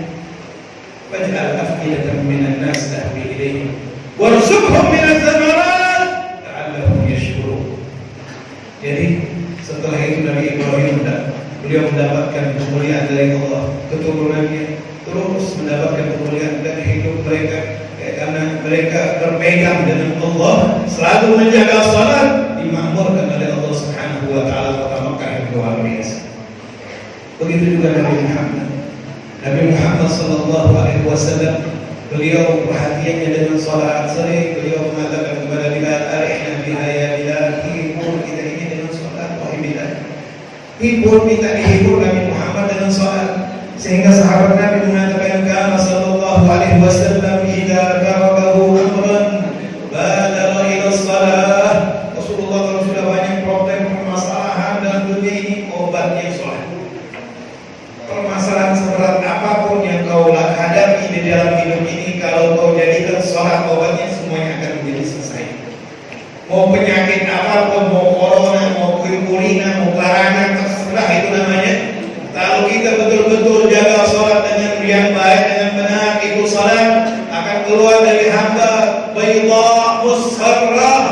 Faj'al af'idatan minan nas tahwi ilaihim warzuqhum minadh thamarat la'allahum yashkurun. Jadi setelah itu Nabi Ibrahim beliau mendapatkan kemuliaan dari Allah, keturunannya terus mendapatkan kemuliaan dan hidup mereka karena mereka berpegang dengan Allah, selalu menjaga salat, dimakmurkan oleh Allah Subhanahu wa taala kota Mekah yang luar biasa. Begitu juga Nabi Muhammad sallallahu alaihi wasallam, beliau perhatiannya dengan salat. Sering beliau mengatakan kepada Bilal, "Arihna biha ya Bilal," hibur kita ini dengan salat. Wahai Bilal, hibur kita, dihibur Nabi Muhammad dengan salat. Sehingga sahabat Nabi mengatakan, "Kana sallallahu alaihi wasallam idza karabahu amran badara ila shalah." Rasulullah kalau sudah banyak problem permasalahan dalam dunia ini, obatnya salat. Permasalahan seberat apapun yang kau hadapi di dalam hidup ini, kalau kau jadikan salat obatnya, semuanya akan menjadi selesai. Mau penyakit apapun, mau corona, mau kulina, mau larangan, terserah itu namanya. Kalau kita betul-betul jaga salat dengan yang baik, dengan benar, itu salat akan keluar dari hamba bayda musfarrah.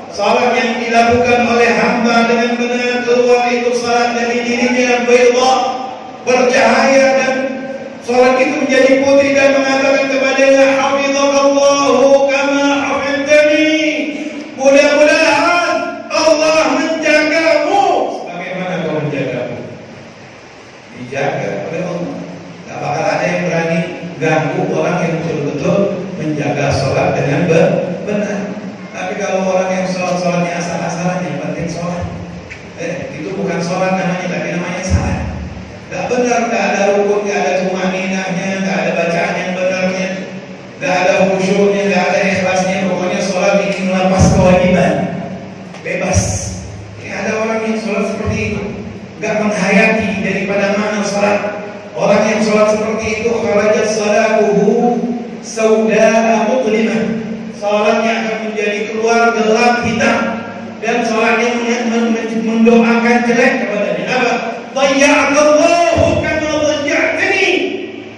Salat yang dilakukan oleh hamba dengan benar, keluar itu salat dari dirinya bayda, bercahaya, dan salat itu menjadi putri dan mengatakan kepadanya, "Hafizallahu kama hafiztani." Mudah-mudahan Allah menjagamu sebagaimana kau menjagaku. Dijaga oleh Allah. Gak bakal ada yang berani ganggu orang yang betul-betul menjaga sholat dengan benar. Tapi kalau orang yang sholatnya asal-asalan, yang penting sholat, itu bukan sholat namanya, tapi namanya salah. Gak benar, gak ada rukun, gak ada tumaninahnya, gak ada bacaan yang benarnya, gak ada khusyuknya, gak ada ikhlasnya. Pokoknya sholat ini melepas kewajiban, bebas. Ini ada orang yang sholat seperti itu, gak menghayati daripada mana salat. Orang yang salat seperti itu, kharajat salatuhu saudaa mudlimah, salatnya akan menjadi keluar gelap hitam, dan salatnya mendoakan jelek kepadanya. Apa? Dhayya'akallahu kama dhayya'tani.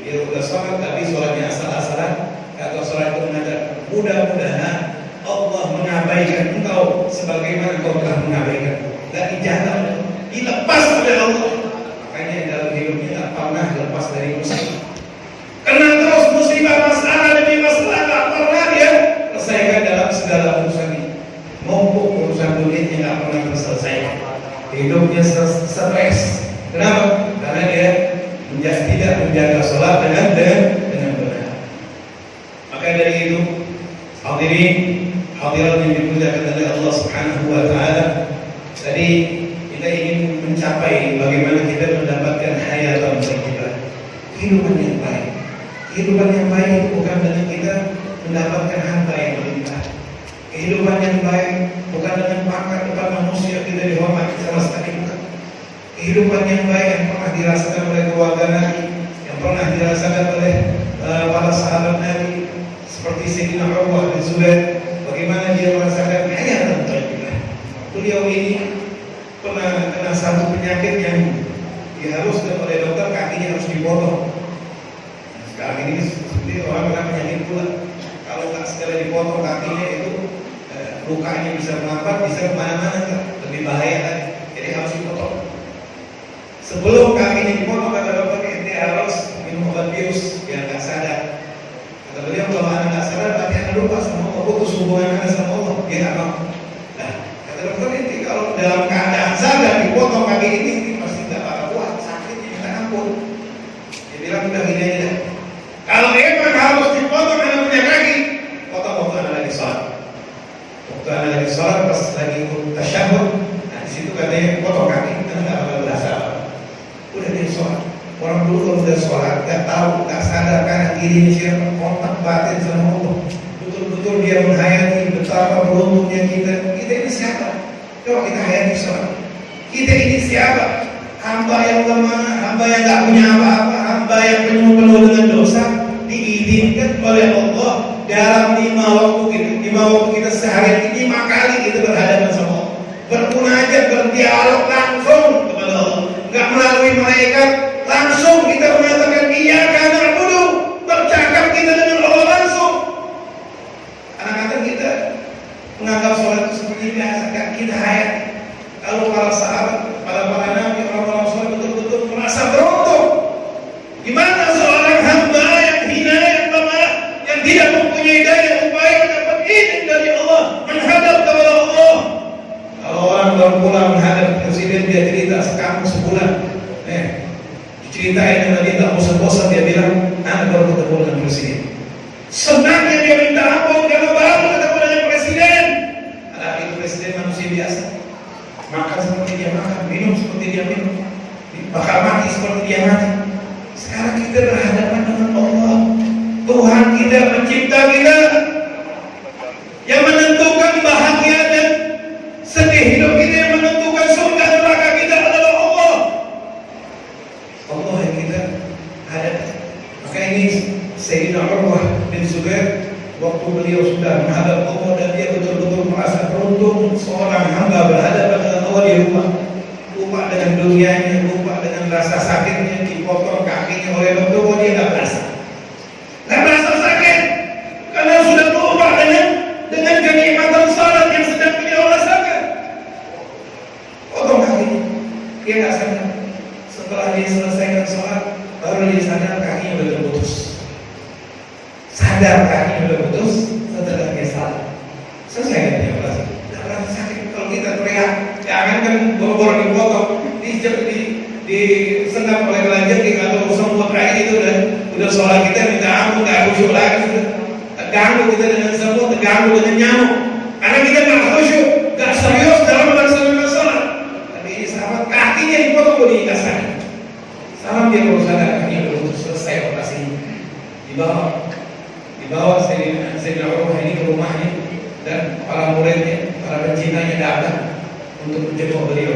Dia udah salat tapi salatnya asal-asalan, atau salat itu mengatakan, mudah-mudahan Allah mengabaikan engkau sebagaimana engkau telah mengabaikan. Dan dijaga, dilepas oleh Allah. Makanya dalam hidupnya tak pernah pernah lepas dari musibah. Kena terus musibah, masalah demi masalah, tak pernah dia selesaikan dalam segala urusan ini. Mumpuk urusan dunia nggak pernah terselesaikan. Hidupnya stres. Kenapa? Karena dia tidak menjaga sholat dengan benar. Maka dari itu, hadirin hadirat yang dimuliakan oleh Allah Subhanahu wa taala, tadi kita ingin mencapai bagaimana kita mendapatkan hayatan thayyibah, kehidupan yang baik. Kehidupan yang baik itu bukan dengan kita mendapatkan harta yang berlimpah. Kehidupan yang baik bukan dengan pangkat depan manusia kita dihormati sama sekali, bukan. Kehidupan yang baik yang pernah dirasakan oleh keluarga Nabi, yang pernah dirasakan oleh para sahabat Nabi seperti Sayyidina Urwah bin Zubair, bagaimana dia merasakan hayatan thayyibah. Beliau ini pernah kena satu penyakit yang diharuskan oleh dokter, kakinya harus dipotong. Sekarang ini seperti orang kena penyakit pula, kalau nggak segera dipotong kakinya itu lukanya bisa melambat, bisa kemana-mana, lebih bahaya lagi. Jadi harus dipotong. Sebelum kakinya dipotong, kata dokter, dia harus minum obat bius biar nggak sadar. Kata beliau, kalau anak nggak sadar, berarti anak lupa sama Allah, putus hubungan anak sama Allah, dia nggak mau. Nah, kata dokter ini kalau dalam keadaan sadar dipotong kaki ini pasti nggak bakal kuat, sakitnya minta ampun. Dia bilang udah gini aja. Kalau emang harus dipotong anak punya kaki, potong waktu anak lagi sholat. Waktu anak lagi sholat, pas lagi tasyahud, nah di situ katanya potong kaki, kan nggak bakal berasa apa. Udah dia sholat. Orang dulu kalau udah sholat, nggak tahu, nggak sadar kanan kiri siapa, kontak batin sama Allah. Betul-betul dia menghayati betapa beruntungnya kita. Kita ini siapa? Coba kita hayati sholat. Kita ini siapa? Hamba yang lemah, hamba yang nggak punya apa-apa, hamba yang penuh dengan dosa, diizinkan oleh Allah dalam 5 waktu kita sehari 5 kali kita berhadapan sama Allah, bermunajat, berdialog langsung kepada Allah, nggak melalui malaikat, langsung kita mengatakan iyyaka na'budu, bercakap kita dengan Allah langsung. Anak-anak kita menganggap sholat itu seperti biasa, nggak kita hayati. Kalau para sahabat, para nabi, orang-orang sholat betul-betul merasa beruntung. Gimana seorang hamba yang hina, yang lemah, yang tidak mempunyai daya upaya mendapat izin dari Allah, menghadap kepada Allah. Kalau orang baru pulang menghadap presiden, dia cerita sekampung sebulan, diceritain dengan dia tak bosan-bosan, dia bilang, anak baru ketemu dengan presiden. Senangnya dia minta ampun karena baru ketemu dengan presiden. Anak itu presiden manusia biasa, makan seperti dia makan, minum seperti dia minum, bakal mati seperti dia mati. Sekarang kita berhadapan dengan Allah, Tuhan kita, pencipta kita, yang menentukan bahagia dan sedih hidup kita, yang menentukan surga neraka kita adalah Allah. Allah yang kita hadapi. Maka ini Sayyidina Urwah bin Zubair, waktu beliau sudah menghadap Allah dan dia betul-betul merasa beruntung, seorang hamba berhadapan dengan Allah di rumah, lupa dengan dunianya, lupa dengan rasa sakitnya, dipotong kakinya oleh dokter, dia nggak berasa sakit, karena sudah lupa dengan kenikmatan salat yang sedang beliau rasakan. Potong kakinya, dia nggak sadar. Setelah dia selesaikan sholat, baru dia sadar kakinya udah terputus. Sadar kakinya udah putus setelah dia salat. Selesai kan dia merasa, nggak merasa sakit. Kalau kita teriak, jangan kan boro-boro dipotong, di senggap oleh lagi atau semut kayak itu udah sholat kita minta ampun, nggak khusyuk lagi, sudah terganggu kita dengan semut, terganggu dengan nyamuk, karena kita nggak khusyuk, nggak serius dalam melaksanakan sholat. Tapi ini sahabat kakinya dipotong boleh dikasih. Salam dia baru sadar kakinya udah putus, selesai operasi. Dibawa Sayyidina Urwah ini ke rumahnya dan para muridnya, para pencintanya datang untuk menjenguk beliau.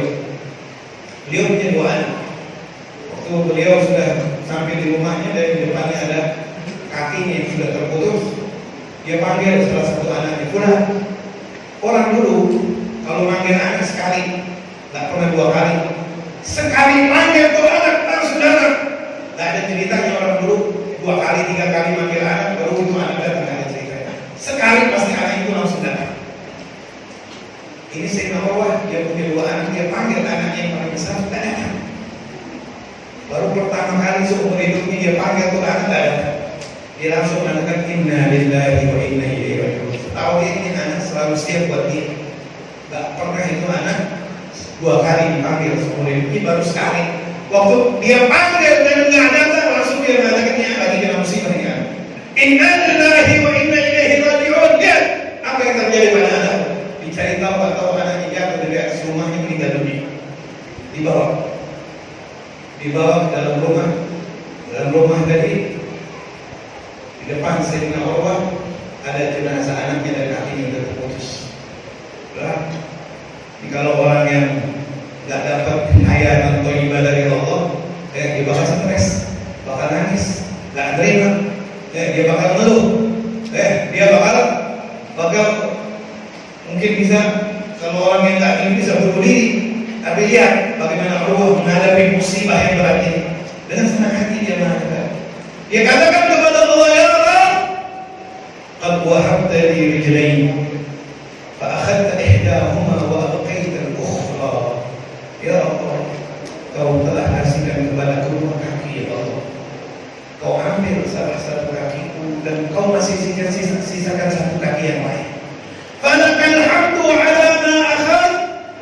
Beliau punya 2 anak. Waktu beliau sudah sampai di rumahnya dan di depannya ada kakinya yang sudah terputus, dia panggil salah satu anaknya, "Fulan." Orang dulu kalau manggil anak sekali, nggak pernah 2 kali. Sekali panggil tuh anak langsung datang. Nggak ada ceritanya orang dulu 2 kali, 3 kali manggil anak baru itu anak datang, nggak ada ceritanya. Sekali pasti anak itu langsung datang. Ini Sayyidina Urwah, dia punya 2 anak, dia panggil anaknya yang paling besar, tidak datang. Baru pertama kali seumur hidupnya dia panggil Tuhan, dia langsung mengatakan inna lillahi wa inna ilaihi raji'un. Tahu dia ini anak selalu siap buat dia. Gak pernah itu anak 2 kali dipanggil seumur hidupnya, baru sekali. Waktu dia panggil dan nggak datang, langsung dia mengatakan ini lagi kena musibah ini. Inna lillahi wa inna ilaihi raji'un. Lihat apa yang terjadi pada anak. Dicari tahu atau anaknya jatuh dari atas rumahnya meninggal dunia. Dibawa ke dalam rumah tadi. Di depan Sayyidina Urwah ada jenazah anaknya dan kakinya sudah terputus. Kalau orang yang nggak dapat hayatan thayyibah dari Allah, dia bakal stres, bakal nangis, nggak terima, dia bakal ngeluh, dia bakal mungkin bisa, kalau orang yang nggak ini bisa bunuh diri. Tapi lihat bagaimana Allah menghadapi musibah yang berat ini dengan senang hati. Dia katakan kepada Allah, ya Allah, qad wahabta li rijlain fa akhadta ihdahuma wa abqaita al-ukhra. Ya Allah, Kau telah kasihkan kepadaku 2 kaki, ya Allah. Kau ambil salah satu kakiku dan Kau masih sisakan 1 kaki yang lain. Falakal hamdu ala ma akhadh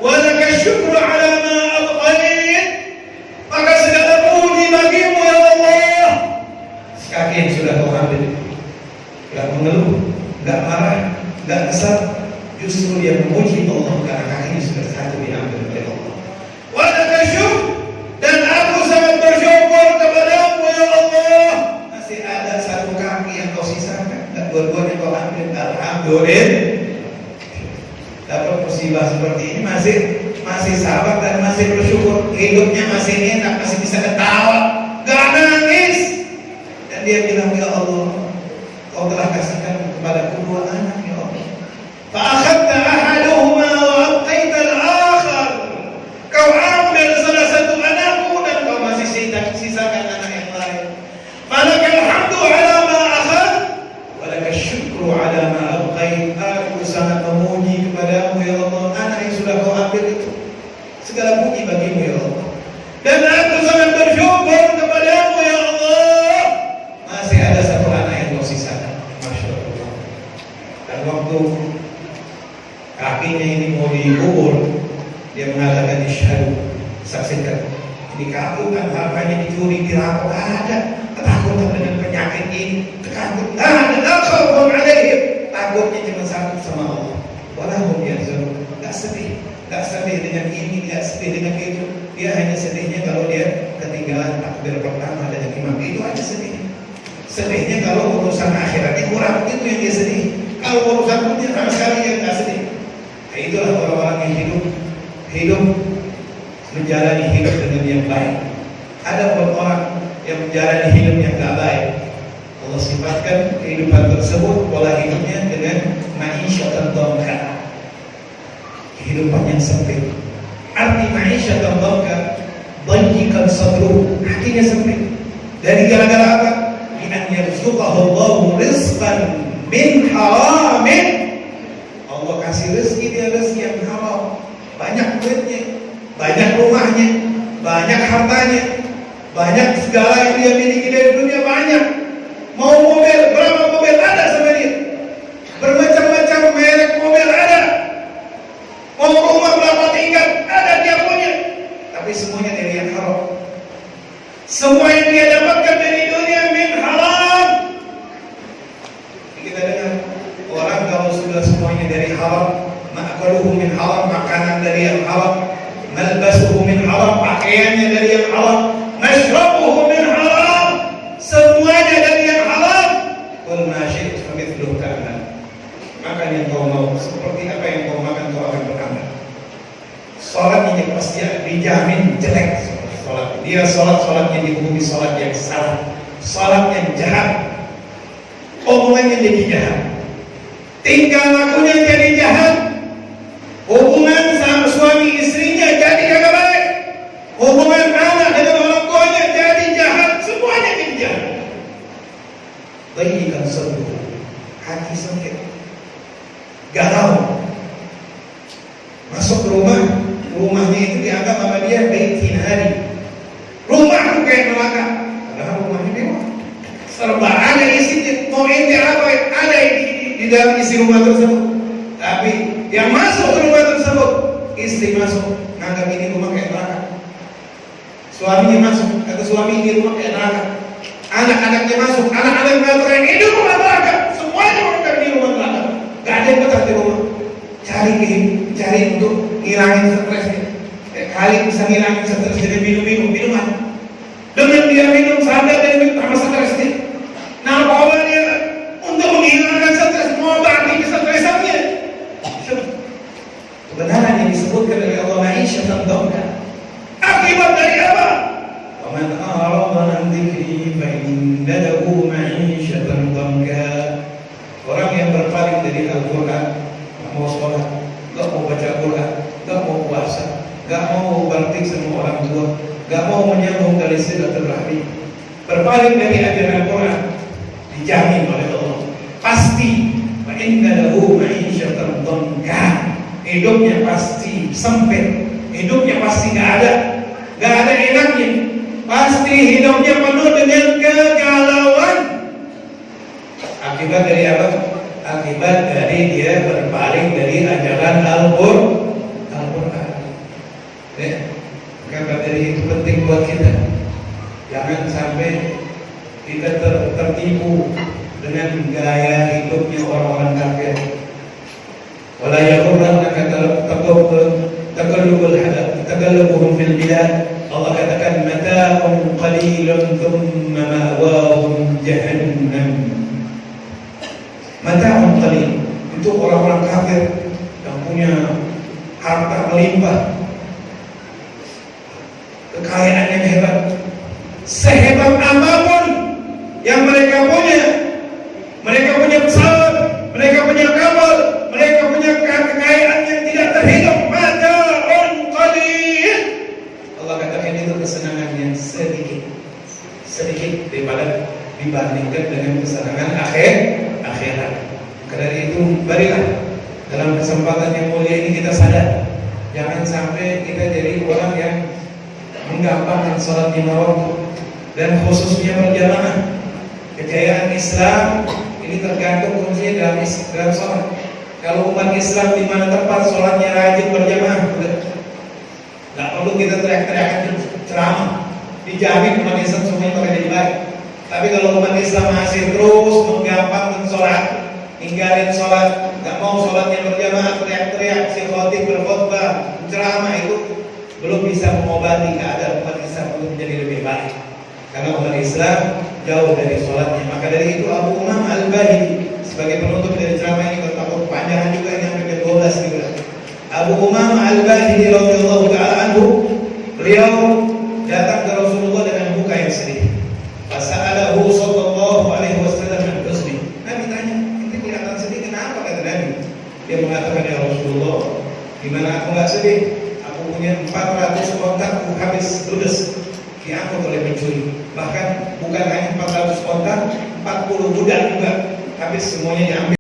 wa lakal syukru ala ma abqait. Maka segala puji bagimu, ya Allah. Kaki yang sudah Kau ambil, gak mengeluh, gak marah, gak kesal, justru dia memuji Allah karena kakinya sudah 1 diambil oleh Allah. Wa lakal syukru, dan aku sangat bersyukur kepadamu, ya Allah. Masih ada 1 kaki yang Kau sisakan, dan 2-duanya Kau ambil. Alhamdulillah. Dapat musibah seperti ini masih sabar dan masih bersyukur, hidupnya masih enak, masih bisa ketawa, gak nangis. Dan dia bilang, ya Allah, Kau telah kasihkan kepadaku 2 anak, ya Allah. Fa akhadta ahaduhuma wa abqaita al-akhar. Kau ambil salah satu anakku dan Kau masih sisakan anak yang lain. Falakal hamdu ala ma akhadh wa lakal syukru ala ma abqait. Aku sangat memuji kepadamu, ya Allah, anak yang sudah Kau ambil itu. Segala puji bagimu, ya Allah. Dan aku sangat bersyukur kepadamu, ya Allah, masih ada 1 anak yang Kau sisakan. Masya Allah. Dan waktu kakinya ini mau dikubur, dia mengatakan isyhadu, saksikan, ini kaku kan hartanya dicuri, dirampok, ada ketakutan dengan penyakit ini, ketakutan, takutnya cuma satu sama Allah. Walahum yahzanun. Gak sedih dengan ini, gak sedih dengan itu. Dia hanya sedihnya kalau dia ketinggalan takbir pertama dengan imam, itu aja sedihnya. Sedihnya kalau urusan akhiratnya kurang, itu yang dia sedih. Kalau urusan dunia sama sekali dia gak sedih. Nah, itulah orang-orang yang hidup menjalani hidup dengan yang baik. Ada orang yang menjalani hidup yang gak baik. Allah sifatkan kehidupan tersebut, pola hidupnya dengan ma'isyatan dhamka, kehidupan yang sempit. Arti ma'isyatan dhamka, dhanyikan sadruh, hatinya sempit. Dari gara-gara apa? Bi an yarzuqahu Allahu rizqan min haramin. Allah kasih rezeki dia rezeki yang haram. Banyak duitnya, banyak rumahnya, banyak hartanya, banyak segala yang dia miliki dari dunia, banyak. Mau mobil, berapa mobil ada sama dia, bermacam-macam merek mobil ada. Mau rumah berapa tingkat ada dia punya. Tapi semuanya dari yang haram. Semua yang dia dapatkan dari dunia min haram. Kita dengar orang kalau sudah semuanya dari haram, ma'kaluhu min haram, makanan dari yang haram, malbasuhu min haram, pakaiannya dari yang haram, mashrabuhu min haram, semuanya dari yang haram. Qul ma syi'tu famithluhu ta'mal. Makan yang kau mau, seperti apa yang kau makan kau akan beramal. Salatnya pasti dijamin jelek. Salat dia salatnya dihukumi salat yang salah, salat yang jahat, omongannya jadi jahat, tingkah lakunya jadi jahat, hubungan sama suami istrinya jadi kagak baik, hubungan anak dengan orang tuanya jadi jahat, semuanya jadi jahat. Bayikan seluruh hati sempit, galau, masuk rumahnya itu dianggap sama dia baitin hari, rumahku kayak tinggal isi rumah tersebut. Tapi yang masuk ke rumah tersebut, istri masuk, nganggap ini rumah kayak neraka. Suaminya masuk, kata suami ini rumah kayak neraka. Anak-anaknya masuk, anak-anak mengatakan ini rumah neraka. Semuanya menganggap ini rumah neraka. Gak ada yang betah di rumah. Cari untuk ngilangin stresnya. Kali bisa ngilangin stres dengan minuman. Dengan dia minum sadar dan minum tambah stres dia. Narkoba dia untuk menghilangkan stres, mengobati kesetresannya. Kebenaran yang disebutkan oleh Allah ma'isyatan dhanka. Akibat dari apa? Wa man a'rada 'an dzikri fa inna lahu ma'isyatan dhanka. Orang yang berpaling dari Al-Qur'an, enggak mau sholat, enggak mau baca Quran, enggak mau puasa, enggak mau berbakti sama orang tua, enggak mau menyambung tali silaturahmi, berpaling dari ajaran Quran, dijamin oleh Allah pasti fa inna lahu ma'isyatan dhanka. Hidupnya pasti sempit, hidupnya pasti gak ada enaknya, pasti hidupnya penuh dengan kegalauan. Akibat dari apa? Akibat dari dia berpaling dari ajaran Al-Qur'an. Maka dari itu penting buat kita, jangan sampai kita tertipu dengan gaya hidupnya orang-orang kafir. Wala yaghurrannaka taqallubuhum fil bilad. Allah katakan mata'un qalilun thumma ma'wahum jahannam. Mata'un qalil itu orang-orang kafir yang punya harta melimpah, kekayaan yang hebat. Sehebat apapun yang mereka punya pesawat, mereka punya kapal, mereka punya kekayaan yang tidak terhitung, mata'un qalil. Allah katakan itu kesenangan yang sedikit daripada dibandingkan dengan kesenangan akhirat. Karena itu marilah dalam kesempatan yang mulia ini kita sadar, jangan sampai kita jadi orang yang menggampangkan sholat lima waktu dan khususnya berjamaah. Kejayaan Islam ini tergantung kuncinya dalam sholat. Kalau umat Islam di mana tempat sholatnya rajin berjamaah, nggak perlu kita teriak-teriakan ceramah, dijamin umat Islam semuanya bakal jadi baik. Tapi kalau umat Islam masih terus menggampangkan sholat, ninggalin sholat, nggak mau sholatnya berjamaah, teriak-teriak, si khotib berkhotbah, ceramah, itu belum bisa mengobati keadaan umat Islam untuk menjadi lebih baik. Karena umat Islam jauh dari sholatnya. Maka dari itu Abu Umam Al-Bahili sebagai penutup dari ceramah ini, bertakut panjangan juga ini sampai ke 12 juga. Abu Umam Al-Bahili radhiyallahu ta'ala anhu, beliau datang ke Rasulullah dengan muka yang sedih. Fasa'alahu sallallahu alaihi wasallam an husni. Nabi tanya, "Ini kelihatan sedih kenapa?" kata Nabi. Dia mengatakan, "Ya Rasulullah, gimana aku enggak sedih? Aku punya 400 ontak, aku habis ludes diangkut oleh pencuri. Bahkan bukan hanya 400 ontak, 40 budak juga habis semuanya diambil."